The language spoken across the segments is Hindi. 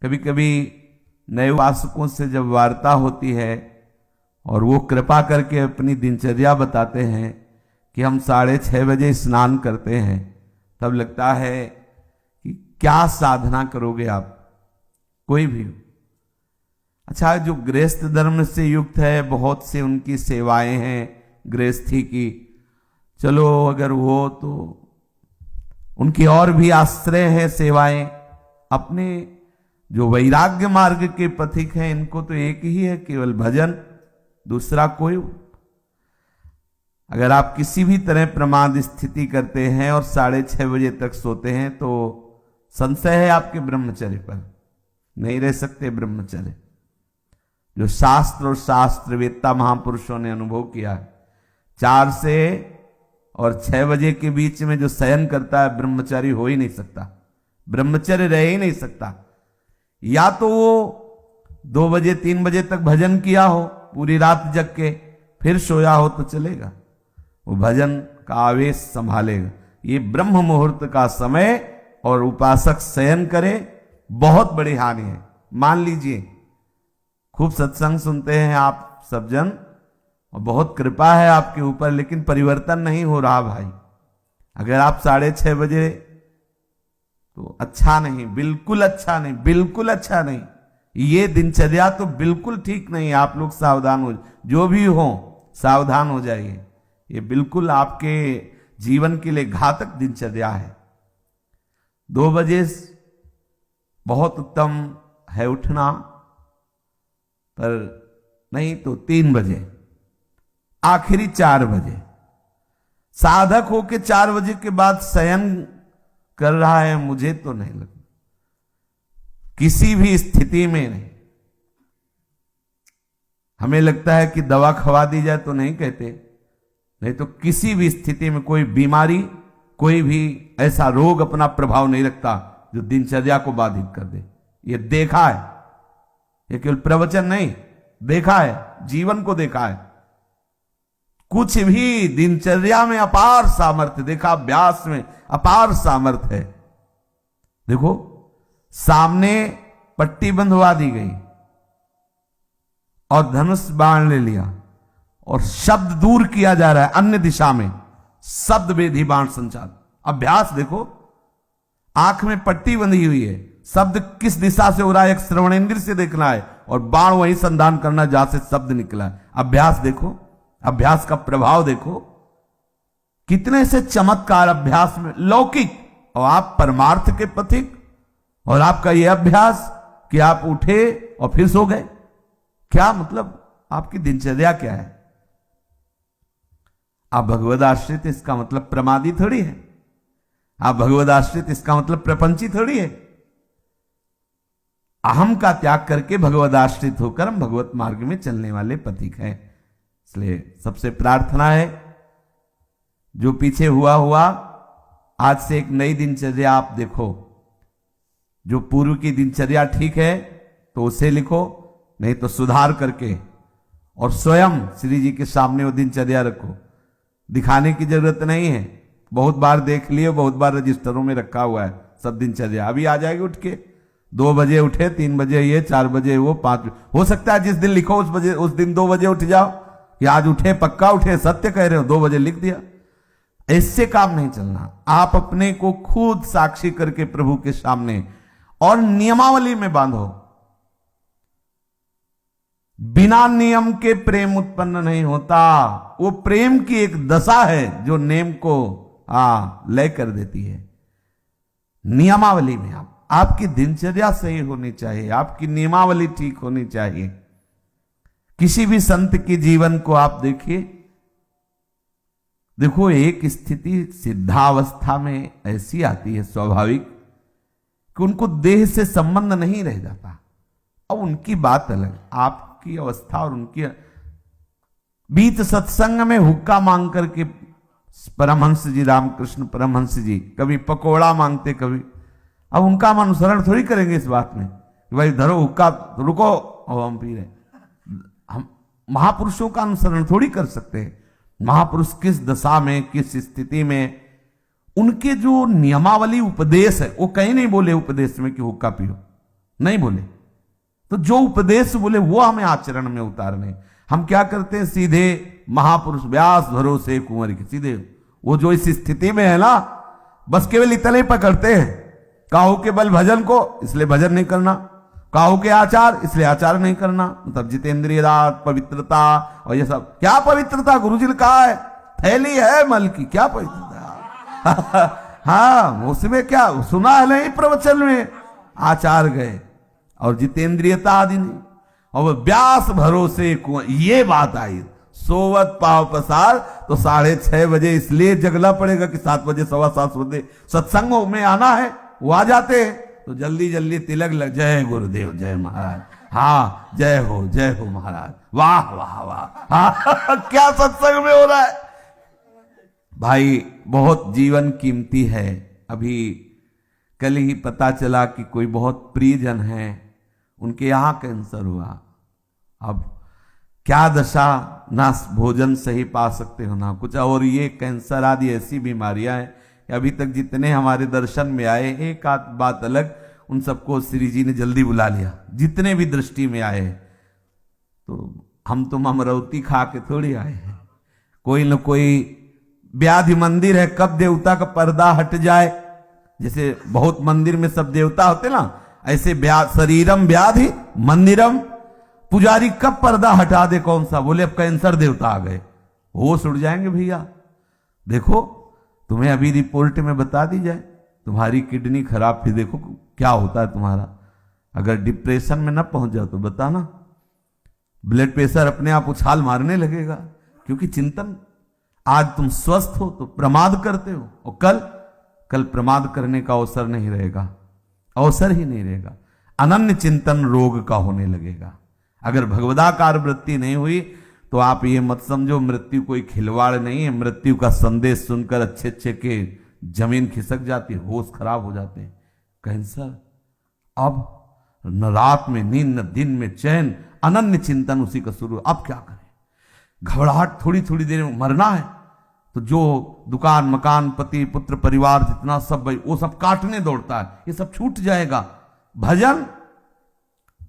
कभी कभी नए उपासकों से जब वार्ता होती है और वो कृपा करके अपनी दिनचर्या बताते हैं कि हम 6:30 बजे स्नान करते हैं, तब लगता है कि क्या साधना करोगे आप, कोई भी हो। अच्छा, जो गृहस्थ धर्म से युक्त है, बहुत से उनकी सेवाएं हैं गृहस्थी की, चलो अगर वो तो उनकी और भी आश्रय है सेवाएं। अपने जो वैराग्य मार्ग के पथिक हैं, इनको तो एक ही है, केवल भजन, दूसरा कोई। अगर आप किसी भी तरह प्रमाद स्थिति करते हैं और 6:30 बजे तक सोते हैं तो संशय है आपके ब्रह्मचर्य पर, नहीं रह सकते ब्रह्मचर्य। जो शास्त्र और शास्त्रवेत्ता महापुरुषों ने अनुभव किया है, 4 से और 6 बजे के बीच में जो शयन करता है, ब्रह्मचारी हो ही नहीं सकता, ब्रह्मचर्य रह ही नहीं सकता। या तो वो 2 बजे 3 बजे तक भजन किया हो, पूरी रात जग के फिर सोया हो तो चलेगा, वो भजन का आवेश संभालेगा। ये ब्रह्म मुहूर्त का समय और उपासक शयन करे, बहुत बड़ी हानि है। मान लीजिए खूब सत्संग सुनते हैं आप सब जन और बहुत कृपा है आपके ऊपर, लेकिन परिवर्तन नहीं हो रहा भाई। अगर आप 6:30 बजे, तो अच्छा नहीं, बिल्कुल अच्छा नहीं, बिल्कुल अच्छा नहीं। ये दिनचर्या तो बिल्कुल ठीक नहीं। आप लोग सावधान हो, जो भी हो सावधान हो जाइए। ये बिल्कुल आपके जीवन के लिए घातक दिनचर्या है। 2 बजे बहुत उत्तम है उठना, पर नहीं तो 3 बजे, आखिरी 4 बजे। साधक होके 4 बजे के बाद शयन कर रहा है, मुझे तो नहीं लगता, किसी भी स्थिति में नहीं। हमें लगता है कि दवा खवा दी जाए तो नहीं कहते, नहीं तो किसी भी स्थिति में कोई बीमारी, कोई भी ऐसा रोग अपना प्रभाव नहीं रखता जो दिनचर्या को बाधित कर दे। ये देखा है, ये केवल प्रवचन नहीं, देखा है, जीवन को देखा है। कुछ भी दिनचर्या में अपार सामर्थ्य देखा, अभ्यास में अपार सामर्थ्य है। देखो, सामने पट्टी बंधवा दी गई और धनुष बाण ले लिया और शब्द दूर किया जा रहा है अन्य दिशा में, शब्द वेधी बाण संचार। अभ्यास देखो, आंख में पट्टी बंधी हुई है, शब्द किस दिशा से हो रहा है एक श्रवणेंद्र से देखना है और बाण वही संधान करना जहां से शब्द निकला है। अभ्यास देखो, अभ्यास का प्रभाव देखो, कितने से चमत्कार अभ्यास में लौकिक, और आप परमार्थ के पथिक, और आपका यह अभ्यास कि आप उठे और फिर सो गए। क्या मतलब, आपकी दिनचर्या क्या है? आप भगवद आश्रित, इसका मतलब प्रमादी थोड़ी है। आप भगवद आश्रित, इसका मतलब प्रपंची थोड़ी है। अहम का त्याग करके भगवद आश्रित होकर हम भगवत मार्ग में चलने वाले पथिक हैं। इसलिए सबसे प्रार्थना है, जो पीछे हुआ आज से एक नई दिनचर्या आप देखो। जो पूर्व की दिनचर्या ठीक है तो उसे लिखो, नहीं तो सुधार करके और स्वयं श्री जी के सामने वो दिनचर्या रखो। दिखाने की जरूरत नहीं है, बहुत बार देख लिए, बहुत बार रजिस्टरों में रखा हुआ है सब दिनचर्या। अभी आ जाएगी उठ के, 2 बजे उठे, 3 बजे ये, 4 बजे वो, 5 हो सकता है जिस दिन लिखो उस दिन 2 बजे उठ जाओ, कि आज उठे, पक्का उठे, सत्य कह रहे हो, 2 बजे लिख दिया। इससे काम नहीं चलना। आप अपने को खुद साक्षी करके प्रभु के सामने और नियमावली में बांधो। बिना नियम के प्रेम उत्पन्न नहीं होता। वो प्रेम की एक दशा है जो नेम को लय कर देती है। नियमावली में आपकी दिनचर्या सही होनी चाहिए, आपकी नियमावली ठीक होनी चाहिए। किसी भी संत के जीवन को आप देखिए, देखो एक स्थिति सिद्धावस्था में ऐसी आती है स्वाभाविक कि उनको देह से संबंध नहीं रह जाता। अब उनकी बात अलग, आपकी अवस्था और उनकी बीच सत्संग में हुक्का मांग करके परमहंस जी, रामकृष्ण परमहंस जी कभी पकोड़ा मांगते, कभी, अब उनका हम अनुसरण थोड़ी करेंगे इस बात में कि भाई धरो हुक्का, रुको और हम पी रहे। हम महापुरुषों का अनुसरण थोड़ी कर सकते हैं। महापुरुष किस दशा में, किस स्थिति में, उनके जो नियमावली उपदेश है, वो कहीं नहीं बोले उपदेश में कि हुक्का पियो, नहीं बोले। तो जो उपदेश बोले वो हमें आचरण में उतारने। हम क्या करते हैं, सीधे महापुरुष व्यास भरोसे कुंवर के, सीधे वो जो इस स्थिति में है ना, बस केवल इतने पकड़ते हैं, काहू के बल भजन को, इसलिए भजन नहीं करना, काहू के आचार इसलिए आचार नहीं करना। मतलब जितेंद्रिय रात, पवित्रता और ये सब। क्या पवित्रता? गुरुजी ने कहा है थैली है मल की, क्या पवित्रता? हाँ, उसमें क्या सुना है नहीं प्रवचन में, आचार गए और जितेंद्रियता आदि नहीं। और व्यास भरोसे ये बात आई, सोवत पाव पसार। तो 6:30 बजे इसलिए जगना पड़ेगा कि 7 बजे 7:15 बजे सत्संगों में आना है, वो आ जाते हैं तो जल्दी जल्दी तिलक लग, जय गुरुदेव, जय महाराज, हाँ जय हो महाराज, वाह वाह वाह, हाँ क्या सत्संग में हो रहा है भाई। बहुत जीवन कीमती है। अभी कल ही पता चला कि कोई बहुत प्रियजन है, उनके यहां कैंसर हुआ। अब क्या दशा, ना भोजन सही पा सकते हो ना कुछ। और ये कैंसर आदि ऐसी बीमारियां हैं कि अभी तक जितने हमारे दर्शन में आए, एक आध बात अलग, उन सबको श्री जी ने जल्दी बुला लिया, जितने भी दृष्टि में आए। तो हम तुम अमरौती खा के थोड़ी आए हैं, कोई न कोई व्याधि मंदिर है, कब देवता का पर्दा हट जाए। जैसे बहुत मंदिर में सब देवता होते ना, ऐसे शरीरम व्याधि मंदिरम, पुजारी कब पर्दा हटा दे, कौन सा, बोले अब कैंसर देवता आ गए, होश उड़ जाएंगे भैया। देखो तुम्हें अभी रिपोर्ट में बता दी जाए तुम्हारी किडनी खराब थी, देखो क्या होता है तुम्हारा। अगर डिप्रेशन में ना पहुंच जाओ तो बताना, ब्लड प्रेशर अपने आप उछाल मारने लगेगा। क्योंकि चिंतन, आज तुम स्वस्थ हो तो प्रमाद करते हो, और कल प्रमाद करने का अवसर नहीं रहेगा, अवसर ही नहीं रहेगा। अनन्य चिंतन रोग का होने लगेगा। अगर भगवदाकार वृत्ति नहीं हुई तो आप ये मत समझो मृत्यु कोई खिलवाड़ नहीं है। मृत्यु का संदेश सुनकर अच्छे अच्छे के जमीन खिसक जाती है, होश खराब हो जाते हैं। कैंसर, अब न रात में नींद, न दिन में चैन, अनन्य चिंतन उसी का शुरू। अब क्या करें, घबराहट, थोड़ी थोड़ी देर में मरना है तो जो दुकान मकान पति पुत्र परिवार जितना सब भाई वो सब काटने दौड़ता है, ये सब छूट जाएगा।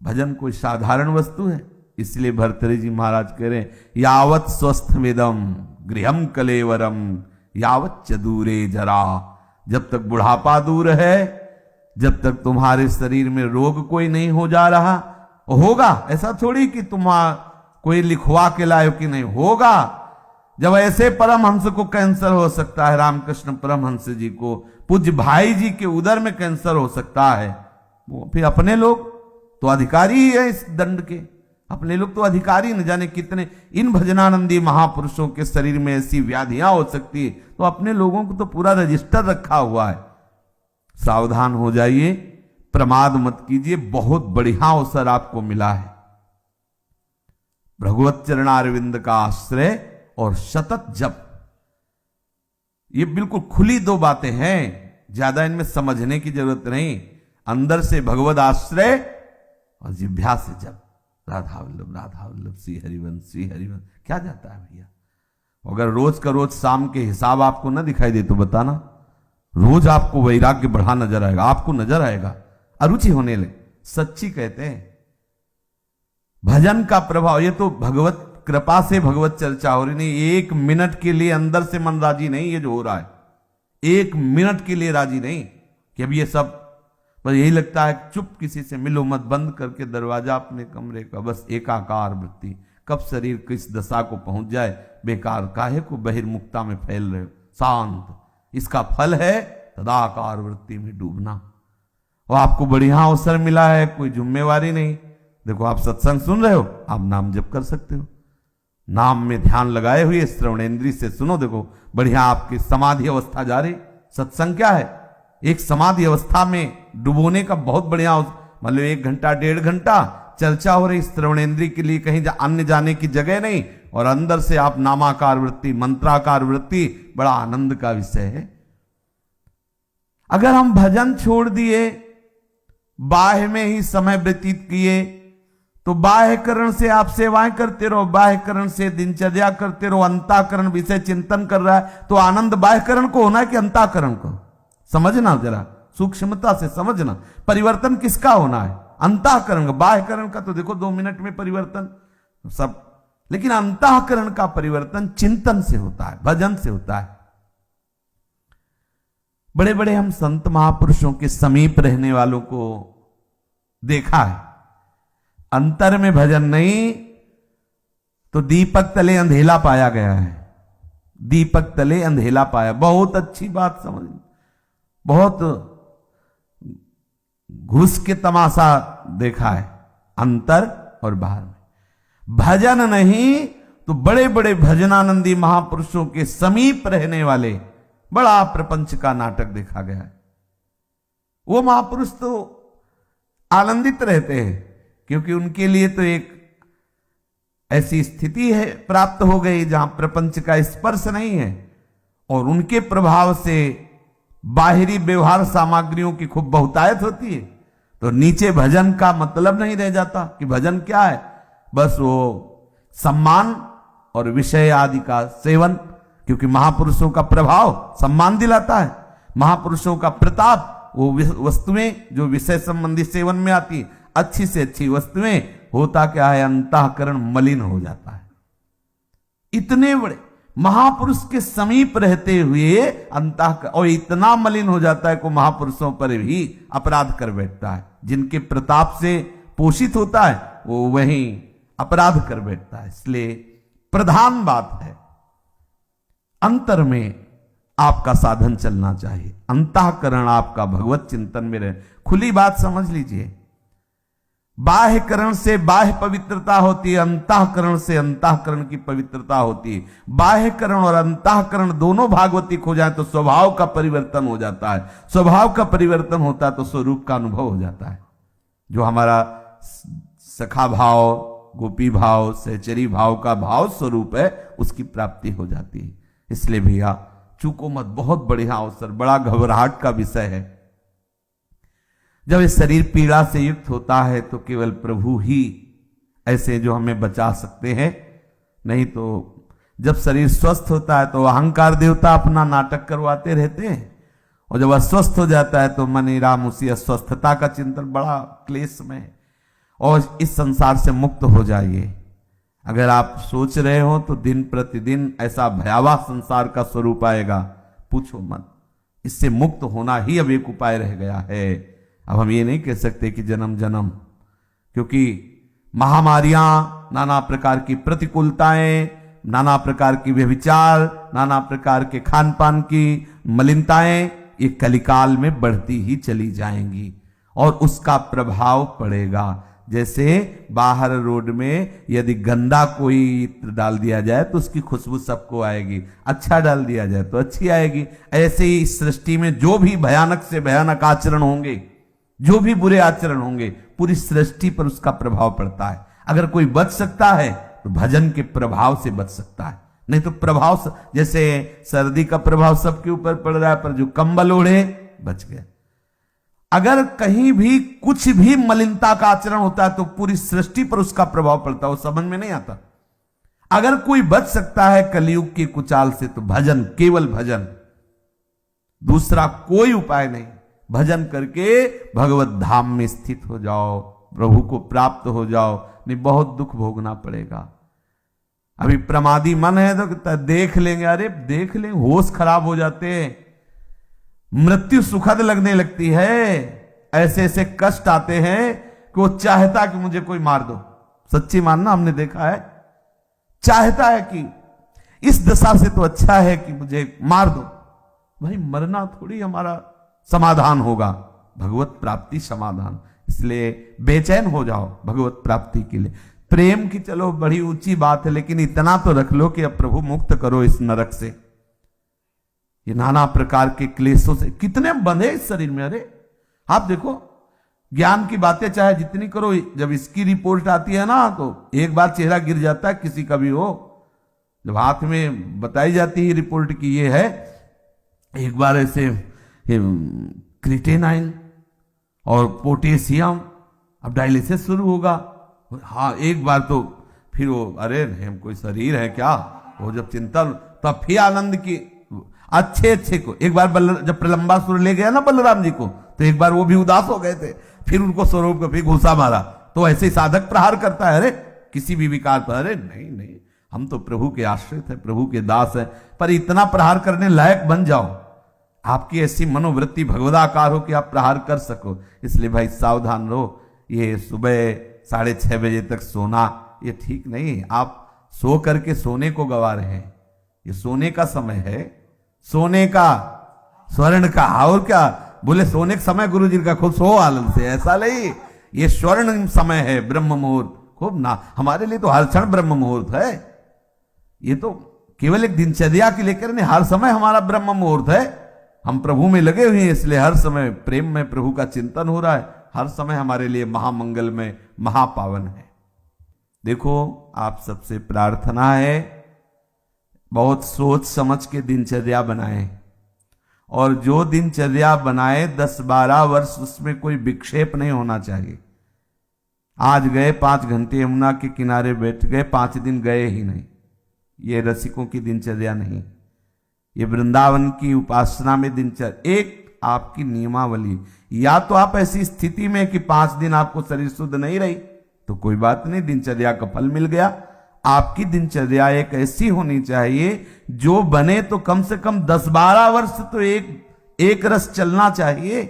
भजन कोई साधारण वस्तु है। इसलिए भर्तृहरि जी महाराज कह रहे हैं, यावत स्वस्थ वेदम गृहम कलेवरम यावत च दूरे जरा। जब तक बुढ़ापा दूर है, जब तक तुम्हारे शरीर में रोग कोई नहीं हो जा रहा, होगा ऐसा थोड़ी कि तुम कोई लिखवा के लायो कि नहीं होगा। जब ऐसे परमहंस को कैंसर हो सकता है, रामकृष्ण परमहंस जी को, पूज्य भाई जी के उदर में कैंसर हो सकता है, वो फिर अपने लोग तो अधिकारी ही है इस दंड के। अपने लोग तो अधिकारी, न जाने कितने इन भजनानंदी महापुरुषों के शरीर में ऐसी व्याधियां हो सकती है, तो अपने लोगों को तो पूरा रजिस्टर रखा हुआ है। सावधान हो जाइए, प्रमाद मत कीजिए। बहुत बढ़िया अवसर आपको मिला है। भगवत चरणारविंद का आश्रय और सतत जप, ये बिल्कुल खुली दो बातें हैं, ज्यादा इनमें समझने की जरूरत नहीं। अंदर से भगवत आश्रय और जिह्वा से जप, राधा वल्लभ श्री हरिवंश श्री हरिवंश। क्या जाता है भैया? अगर रोज का रोज शाम के हिसाब आपको ना दिखाई दे तो बताना, रोज आपको वैराग्य बढ़ा नजर आएगा, आपको नजर आएगा, अरुचि होने लगे। सच्ची कहते हैं भजन का प्रभाव, ये तो भगवत कृपा से भगवत चर्चा हो रही नहीं। 1 मिनट के लिए अंदर से मन राजी नहीं, ये जो हो रहा है 1 मिनट के लिए राजी नहीं कि अब ये सब, पर यही लगता है चुप, किसी से मिलो मत, बंद करके दरवाजा अपने कमरे का, बस एकाकार वृत्ति। कब शरीर किस दशा को पहुंच जाए, बेकार काहे को बहिर्मुखता में फैल रहे हो, शांत। इसका फल है तदाकार वृत्ति में डूबना। और आपको बढ़िया अवसर मिला है, कोई जिम्मेवारी नहीं। देखो आप सत्संग सुन रहे हो, आप नाम जप कर सकते हो, नाम में ध्यान लगाए हुए श्रवणेन्द्रिय से सुनो। देखो बढ़िया आपकी समाधि अवस्था जा रही। सत्संग क्या है? एक समाधि अवस्था में डुबोने का बहुत बढ़िया, मतलब 1 घंटा 1.5 घंटा चर्चा हो रही, श्रवणेन्द्रिय के लिए कहीं अन्य जाने की जगह नहीं, और अंदर से आप नामाकार वृत्ति, मंत्राकार वृत्ति, बड़ा आनंद का विषय है। अगर हम भजन छोड़ दिए, बाह्य में ही समय व्यतीत किए, तो बाह्यकरण से आप सेवाएं करते रहो, बाह्यकरण से दिनचर्या करते रहो, अंताकरण विषय चिंतन कर रहा है, तो आनंद बाह्यकरण को होना है कि अंताकरण को? समझना, जरा सूक्ष्मता से समझना। परिवर्तन किसका होना है? अंतःकरण का, बाह्यकरण का तो देखो 2 मिनट में परिवर्तन सब, लेकिन अंतःकरण का परिवर्तन चिंतन से होता है, भजन से होता है। बड़े बड़े हम संत महापुरुषों के समीप रहने वालों को देखा है, अंतर में भजन नहीं तो दीपक तले अंधेला पाया गया है, दीपक तले अंधेला पाया। बहुत अच्छी बात समझ, बहुत घुस के तमाशा देखा है अंतर और बाहर में। भजन नहीं तो बड़े बड़े भजनानंदी महापुरुषों के समीप रहने वाले बड़ा प्रपंच का नाटक देखा गया है। वो महापुरुष तो आनंदित रहते हैं क्योंकि उनके लिए तो एक ऐसी स्थिति है प्राप्त हो गई जहां प्रपंच का स्पर्श नहीं है, और उनके प्रभाव से बाहरी व्यवहार सामग्रियों की खूब बहुतायत होती है। तो नीचे भजन का मतलब नहीं रह जाता कि भजन क्या है, बस वो सम्मान और विषय आदि का सेवन, क्योंकि महापुरुषों का प्रभाव सम्मान दिलाता है, महापुरुषों का प्रताप वो वस्तुएं जो विषय संबंधी सेवन में आती, अच्छी से अच्छी वस्तुएं, होता क्या है अंतःकरण मलिन हो जाता है। इतने बड़े महापुरुष के समीप रहते हुए अंतःकरण और इतना मलिन हो जाता है कि महापुरुषों पर भी अपराध कर बैठता है। जिनके प्रताप से पोषित होता है वो वहीं अपराध कर बैठता है। इसलिए प्रधान बात है अंतर में आपका साधन चलना चाहिए, अंतःकरण आपका भगवत चिंतन में रहे। खुली बात समझ लीजिए, बाह्यकरण से बाह्य पवित्रता होती है, अंतःकरण से अंतःकरण की पवित्रता होती है। बाह्यकरण और अंतःकरण दोनों भागवतिक हो जाए तो स्वभाव का परिवर्तन हो जाता है, स्वभाव का परिवर्तन होता है तो स्वरूप का अनुभव हो जाता है। जो हमारा सखा भाव, गोपी भाव, सहचरी भाव का भाव स्वरूप है, उसकी प्राप्ति हो जाती है। इसलिए भैया चूको मत, बहुत बढ़िया अवसर, बड़ा घबराहट का विषय है। जब ये शरीर पीड़ा से युक्त होता है तो केवल प्रभु ही ऐसे जो हमें बचा सकते हैं, नहीं तो जब शरीर स्वस्थ होता है तो अहंकार देवता अपना नाटक करवाते रहते हैं, और जब अस्वस्थ हो जाता है तो मनी राम उसी अस्वस्थता का चिंतन, बड़ा क्लेश में है। और इस संसार से मुक्त हो जाइए। अगर आप सोच रहे हो तो दिन प्रतिदिन ऐसा भयावह संसार का स्वरूप आएगा, पूछो मत। इससे मुक्त होना ही अब एक उपाय रह गया है। अब हम ये नहीं कह सकते कि जन्म जन्म, क्योंकि महामारियां, नाना प्रकार की प्रतिकूलताएं, नाना प्रकार की व्यभिचार, नाना प्रकार के खान पान की मलिनताएं ये कलिकाल में बढ़ती ही चली जाएंगी और उसका प्रभाव पड़ेगा। जैसे बाहर रोड में यदि गंदा कोई इत्र डाल दिया जाए तो उसकी खुशबू सबको आएगी, अच्छा डाल दिया जाए तो अच्छी आएगी। ऐसे ही इस सृष्टि में जो भी भयानक से भयानक आचरण होंगे, जो भी बुरे आचरण होंगे, पूरी सृष्टि पर उसका प्रभाव पड़ता है। अगर कोई बच सकता है तो भजन के प्रभाव से बच सकता है, नहीं तो प्रभाव, जैसे सर्दी का प्रभाव सबके ऊपर पड़ रहा है, पर जो कंबल ओढ़े बच गया। अगर कहीं भी कुछ भी मलिनता का आचरण होता है तो पूरी सृष्टि पर उसका प्रभाव पड़ता है, वो समझ में नहीं आता। अगर कोई बच सकता है कलयुग की कुचाल से तो भजन, केवल भजन, दूसरा कोई उपाय नहीं। भजन करके भगवत धाम में स्थित हो जाओ, प्रभु को प्राप्त हो जाओ, नहीं बहुत दुख भोगना पड़ेगा। अभी प्रमादी मन है तो देख लेंगे, अरे देख लेंगे, होश खराब हो जाते हैं, मृत्यु सुखद लगने लगती है, ऐसे ऐसे कष्ट आते हैं कि वो चाहता कि मुझे कोई मार दो। सच्ची मानना, हमने देखा है, चाहता है कि इस दशा से तो अच्छा है कि मुझे मार दो। भाई मरना थोड़ी हमारा समाधान होगा, भगवत प्राप्ति समाधान। इसलिए बेचैन हो जाओ भगवत प्राप्ति के लिए। प्रेम की चलो बड़ी ऊंची बात है, लेकिन इतना तो रख लो कि अब प्रभु मुक्त करो इस नरक से, ये नाना प्रकार के क्लेशों से। कितने बंधे इस शरीर में। अरे आप देखो, ज्ञान की बातें चाहे जितनी करो, जब इसकी रिपोर्ट आती है ना तो एक बार चेहरा गिर जाता है, किसी का भी हो। जब हाथ में बताई जाती है रिपोर्ट की ये है, एक बार ऐसे क्रिटेनाइन और पोटेशियम, अब डायलिसिस शुरू होगा। हाँ एक बार तो फिर वो, अरे हम कोई शरीर है क्या, वो जब चिंतन, तब फिर आनंद की अच्छे अच्छे को। एक बार जब प्रलंबासुर ले गया ना बलराम जी को, तो एक बार वो भी उदास हो गए थे, फिर उनको स्वरूप को फिर घुसा मारा, तो ऐसे साधक प्रहार करता है। अरे किसी भी विकार पर, अरे नहीं नहीं, हम तो प्रभु के आश्रित है, प्रभु के दास है, पर इतना प्रहार करने लायक बन जाओ, आपकी ऐसी मनोवृत्ति भगवदाकार हो कि आप प्रहार कर सको। इसलिए भाई सावधान रहो। ये सुबह 6:30 बजे तक सोना ये ठीक नहीं। आप सो करके सोने को गवा रहे हैं। ये सोने का समय है, सोने का, स्वर्ण का। और क्या बोले, सोने का समय गुरु जी का, खूब सो आनंद से, ऐसा नहीं। ये स्वर्ण समय है, ब्रह्म मुहूर्त, खूब ना। हमारे लिए तो हर क्षण ब्रह्म मुहूर्त है। ये तो केवल एक दिनचर्या की लेकर नहीं, हर समय हमारा ब्रह्म मुहूर्त है। हम प्रभु में लगे हुए हैं, इसलिए हर समय प्रेम में प्रभु का चिंतन हो रहा है। हर समय हमारे लिए महामंगल में महापावन है। देखो, आप सबसे प्रार्थना है, बहुत सोच समझ के दिनचर्या बनाएं, और जो दिनचर्या बनाए 10-12 वर्ष उसमें कोई विक्षेप नहीं होना चाहिए। आज गए 5 घंटे यमुना के किनारे बैठ गए, 5 दिन गए ही नहीं, ये रसिकों की दिनचर्या नहीं। ये वृंदावन की उपासना में दिनचर्या एक आपकी नियमावली। या तो आप ऐसी स्थिति में कि 5 दिन आपको शरीर शुद्ध नहीं रही तो कोई बात नहीं, दिनचर्या का फल मिल गया। आपकी दिनचर्या एक ऐसी होनी चाहिए जो बने तो कम से कम 10-12 वर्ष तो एक रस चलना चाहिए।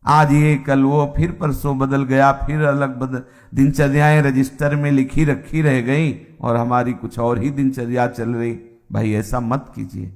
आज ये कल वो, फिर परसों बदल गया, फिर अलग बदल दिनचर्याएं रजिस्टर में लिखी रखी रह गई और हमारी कुछ और ही दिनचर्या चल रही। भाई ऐसा मत कीजिए।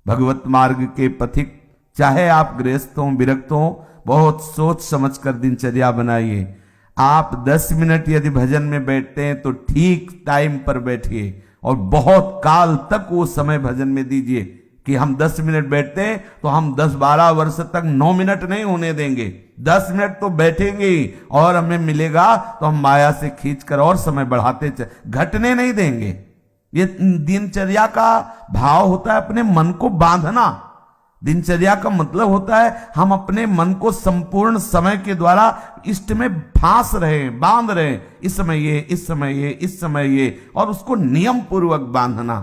भगवत मार्ग के पथिक, चाहे आप गृहस्थ हो, विरक्त हो, बहुत सोच समझ कर दिनचर्या बनाइए। आप 10 मिनट यदि भजन में बैठते हैं तो ठीक टाइम पर बैठिए और बहुत काल तक वो समय भजन में दीजिए। कि हम 10 मिनट बैठते हैं तो हम 10-12 वर्ष तक 9 मिनट नहीं होने देंगे, 10 मिनट तो बैठेंगे ही, और हमें मिलेगा तो हम माया से खींचकर और समय बढ़ाते घटने नहीं देंगे। ये दिनचर्या का भाव होता है अपने मन को बांधना। दिनचर्या का मतलब होता है हम अपने मन को संपूर्ण समय के द्वारा इष्ट में फांस रहे, बांध रहे, इस समय ये, इस समय ये, इस समय ये, और उसको नियम पूर्वक बांधना।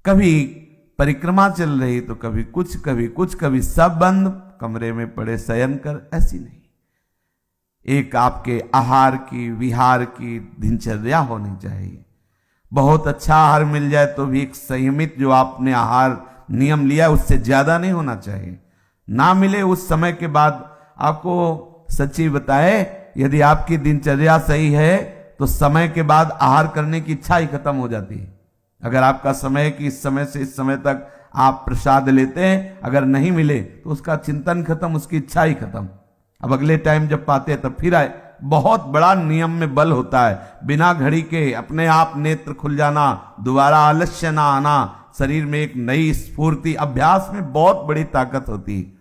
कभी परिक्रमा चल रही तो कभी कुछ, कभी कुछ, कभी सब बंद, कमरे में पड़े शयन कर, ऐसी नहीं। एक आपके आहार की, विहार की दिनचर्या होनी चाहिए। बहुत अच्छा आहार मिल जाए तो भी एक संयमित जो आपने आहार नियम लिया उससे ज्यादा नहीं होना चाहिए। ना मिले उस समय के बाद, आपको सच्ची बताए, यदि आपकी दिनचर्या सही है तो समय के बाद आहार करने की इच्छा ही खत्म हो जाती है। अगर आपका समय कि इस समय से इस समय तक आप प्रसाद लेते हैं, अगर नहीं मिले तो उसका चिंतन खत्म, उसकी इच्छा ही खत्म। अब अगले टाइम जब पाते हैं तब फिर आए। बहुत बड़ा नियम में बल होता है। बिना घड़ी के अपने आप नेत्र खुल जाना, दोबारा आलस्य ना आना, शरीर में एक नई स्फूर्ति, अभ्यास में बहुत बड़ी ताकत होती है।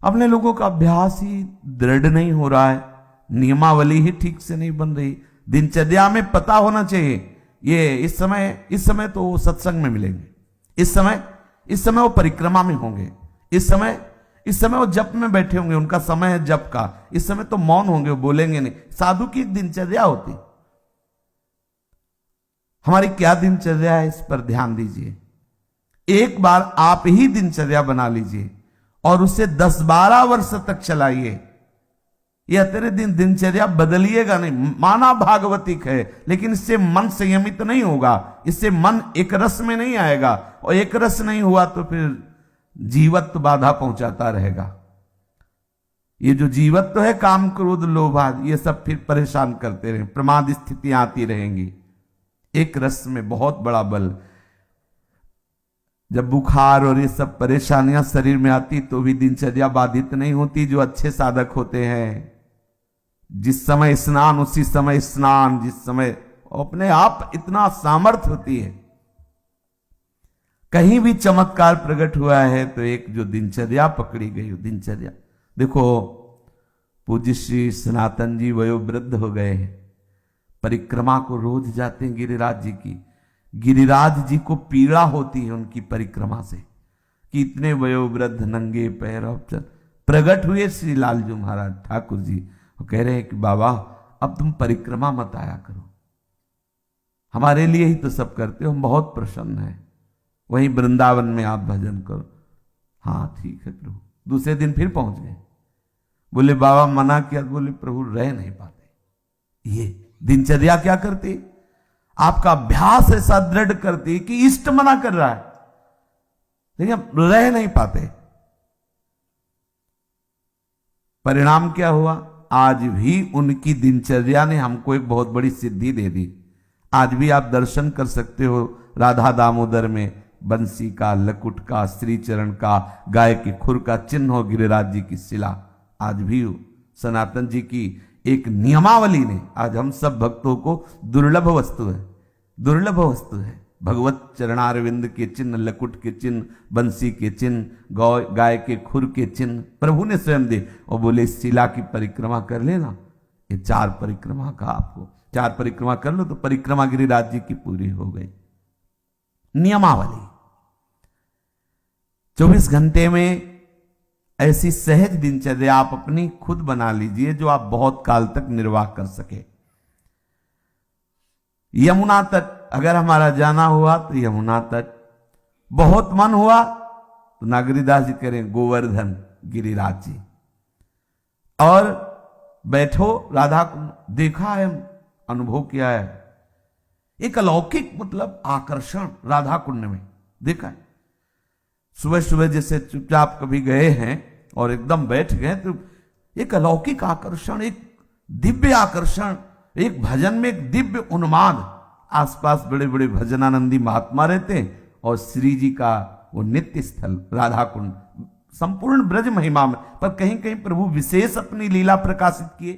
अपने लोगों का अभ्यास ही दृढ़ नहीं हो रहा है, नियमावली ही ठीक से नहीं बन रही। दिनचर्या में पता होना चाहिए ये इस समय तो वो सत्संग में मिलेंगे, इस समय वो परिक्रमा में होंगे, इस समय वो जप में बैठे होंगे, उनका समय है जप का, इस समय तो मौन होंगे, वो बोलेंगे नहीं। साधु की दिनचर्या होती। हमारी क्या दिनचर्या है, इस पर ध्यान दीजिए। एक बार आप ही दिनचर्या बना लीजिए और उसे 10-12 वर्ष तक चलाइए। यह तेरे दिनचर्या बदलिएगा नहीं। माना भागवतिक है, लेकिन इससे मन संयमित नहीं होगा, इससे मन एक रस में नहीं आएगा, और एक रस नहीं हुआ तो फिर जीवत्व बाधा पहुंचाता रहेगा। ये जो जीवत्व है, काम क्रोध लोभ आदि, ये सब फिर परेशान करते रहे, प्रमाद स्थितियां आती रहेंगी। एक रस में बहुत बड़ा बल। जब बुखार और ये सब परेशानियां शरीर में आती तो भी दिनचर्या बाधित नहीं होती। जो अच्छे साधक होते हैं, जिस समय स्नान उसी समय स्नान, जिस समय अपने आप इतना सामर्थ्य होती है। कहीं भी चमत्कार प्रकट हुआ है तो एक जो दिनचर्या पकड़ी गई, दिनचर्या देखो। पूज्य श्री सनातन जी वयोवृद्ध हो गए हैं, परिक्रमा को रोज जाते हैं गिरिराज जी की। गिरिराज जी को पीड़ा होती है उनकी परिक्रमा से कि इतने वयोवृद्ध नंगे पैर। प्रकट हुए श्री लालजू महाराज ठाकुर जी, वो कह रहे हैं कि बाबा अब तुम परिक्रमा मत आया करो, हमारे लिए ही तो सब करते हो, हम बहुत प्रसन्न हैं, वहीं वृंदावन में आप भजन करो। हाँ ठीक है प्रभु, दूसरे दिन फिर पहुंच गए। बोले बाबा मना किया, बोले प्रभु रह नहीं पाते। ये दिनचर्या क्या करती, आपका अभ्यास ऐसा दृढ़ करती कि इष्ट मना कर रहा है, लेकिन रह नहीं पाते। परिणाम क्या हुआ, आज भी उनकी दिनचर्या ने हमको एक बहुत बड़ी सिद्धि दे दी। आज भी आप दर्शन कर सकते हो राधा दामोदर में बंसी का, लकुट का, श्रीचरण का, गाय के खुर का चिन्ह हो, गिरिराज जी की शिला आज भी हो। सनातन जी की एक नियमावली ने आज हम सब भक्तों को दुर्लभ वस्तु है, दुर्लभ वस्तु है। भगवत चरणारविंद के चिन्ह, लकुट के चिन्ह, बंसी के चिन्ह, गाय के खुर के चिन्ह प्रभु ने स्वयं दे और बोले इस शिला की परिक्रमा कर लेना। ये 4 परिक्रमा का आपको 4 परिक्रमा कर लो तो परिक्रमा गिरिराज जी की पूरी हो गई। नियमावली 24 घंटे में ऐसी सहज दिनचर्या आप अपनी खुद बना लीजिए जो आप बहुत काल तक निर्वाह कर सके। यमुना तट अगर हमारा जाना हुआ तो यमुना तट, बहुत मन हुआ तो नागरीदास जी करें गोवर्धन गिरिराज जी, और बैठो राधा कुंड, देखा है, अनुभव किया है, एक अलौकिक मतलब आकर्षण राधा कुंड में देखा है। सुबह सुबह जैसे चुपचाप कभी गए हैं और एकदम बैठ गए तो एक अलौकिक आकर्षण, एक दिव्य आकर्षण, एक भजन में एक दिव्य उन्माद। आसपास बड़े बड़े भजनानंदी महात्मा रहते और श्री जी का वो नित्य स्थल राधा कुंड संपूर्ण ब्रज महिमा में, पर कहीं कहीं प्रभु विशेष अपनी लीला प्रकाशित किए।